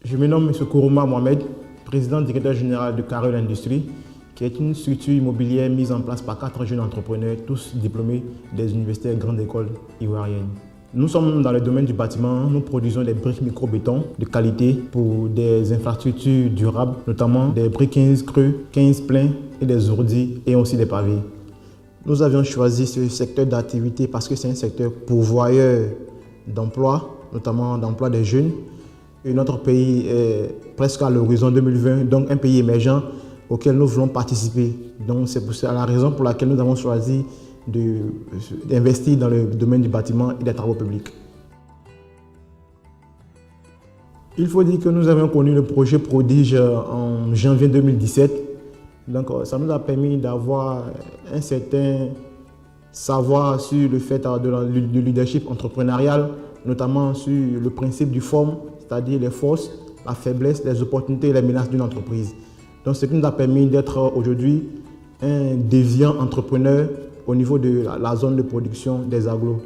Je me nomme M. Kourouma Mohamed, président directeur général de Carreul Industrie, qui est une structure immobilière mise en place par 4 jeunes entrepreneurs, tous diplômés des universités et grandes écoles ivoiriennes. Nous sommes dans le domaine du bâtiment, nous produisons des briques micro-béton de qualité pour des infrastructures durables, notamment des briques 15 creux, 15 pleins et des ourdis et aussi des pavés. Nous avions choisi ce secteur d'activité parce que c'est un secteur pourvoyeur d'emplois, notamment d'emplois des jeunes. Et notre pays est presque à l'horizon 2020, donc un pays émergent auquel nous voulons participer. Donc c'est la raison pour laquelle nous avons choisi d'investir dans le domaine du bâtiment et des travaux publics. Il faut dire que nous avons connu le projet Prodige en janvier 2017. Donc ça nous a permis d'avoir un certain savoir sur le fait de leadership entrepreneurial, notamment sur le principe du FORM, c'est-à-dire les forces, la faiblesse, les opportunités et les menaces d'une entreprise. Donc, ce qui nous a permis d'être aujourd'hui un déviant entrepreneur au niveau de la zone de production des agglos.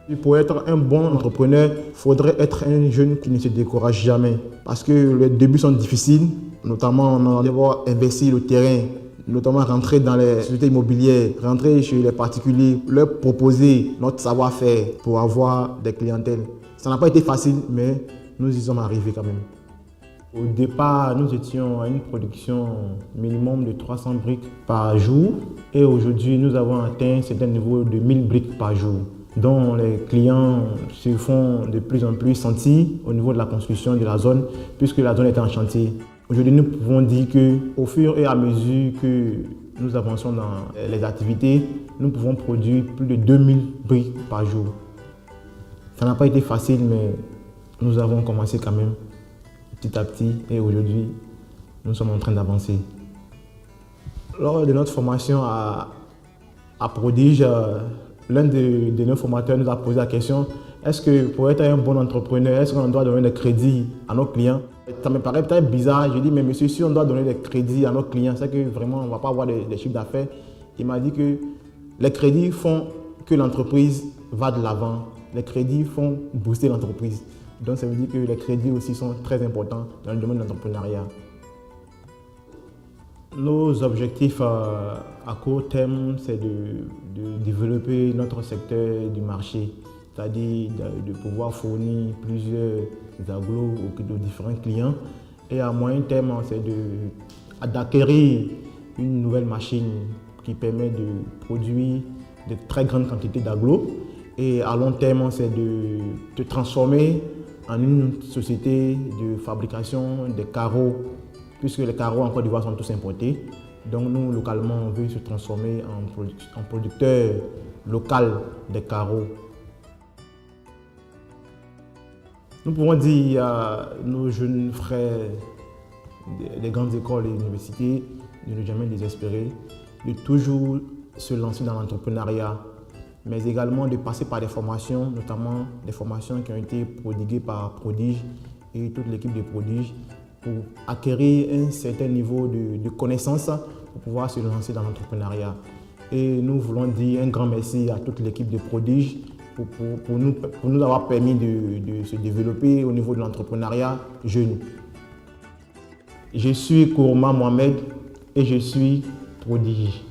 Et pour être un bon entrepreneur, il faudrait être un jeune qui ne se décourage jamais. Parce que les débuts sont difficiles, notamment on va devoir investir le terrain, notamment rentrer dans les sociétés immobilières, rentrer chez les particuliers, leur proposer notre savoir-faire pour avoir des clientèles. Ça n'a pas été facile, mais nous y sommes arrivés quand même. Au départ, nous étions à une production minimum de 300 briques par jour et aujourd'hui, nous avons atteint un certain niveau de 1000 briques par jour, dont les clients se font de plus en plus sentir au niveau de la construction de la zone, puisque la zone est en chantier. Aujourd'hui, nous pouvons dire qu'au fur et à mesure que nous avançons dans les activités, nous pouvons produire plus de 2000 briques par jour. Ça n'a pas été facile, mais nous avons commencé quand même petit à petit et aujourd'hui, nous sommes en train d'avancer. Lors de notre formation à Prodige, l'un de nos formateurs nous a posé la question: est-ce que pour être un bon entrepreneur, est-ce qu'on doit donner des crédits à nos clients? Ça me paraît peut-être bizarre. Je dis: mais monsieur, si on doit donner des crédits à nos clients, c'est que vraiment on ne va pas avoir des chiffres d'affaires. Il m'a dit que les crédits font que l'entreprise va de l'avant. Les crédits font booster l'entreprise. Donc ça veut dire que les crédits aussi sont très importants dans le domaine de l'entrepreneuriat. Nos objectifs à court terme, c'est de développer notre secteur du marché, c'est-à-dire de pouvoir fournir plusieurs agglos aux différents clients. Et à moyen terme, c'est d'acquérir une nouvelle machine qui permet de produire de très grandes quantités d'agglos. Et à long terme, c'est de transformer en une société de fabrication des carreaux, puisque les carreaux en Côte d'Ivoire sont tous importés. Donc nous, localement, on veut se transformer en producteur local des carreaux. Nous pouvons dire à nos jeunes frères des grandes écoles et universités de ne jamais désespérer, de toujours se lancer dans l'entrepreneuriat, mais également de passer par des formations, notamment des formations qui ont été prodiguées par Prodige et toute l'équipe de Prodige pour acquérir un certain niveau de connaissances pour pouvoir se lancer dans l'entrepreneuriat. Et nous voulons dire un grand merci à toute l'équipe de Prodige pour nous avoir permis de se développer au niveau de l'entrepreneuriat jeune. Je suis Kourouma Mohamed et je suis Prodige.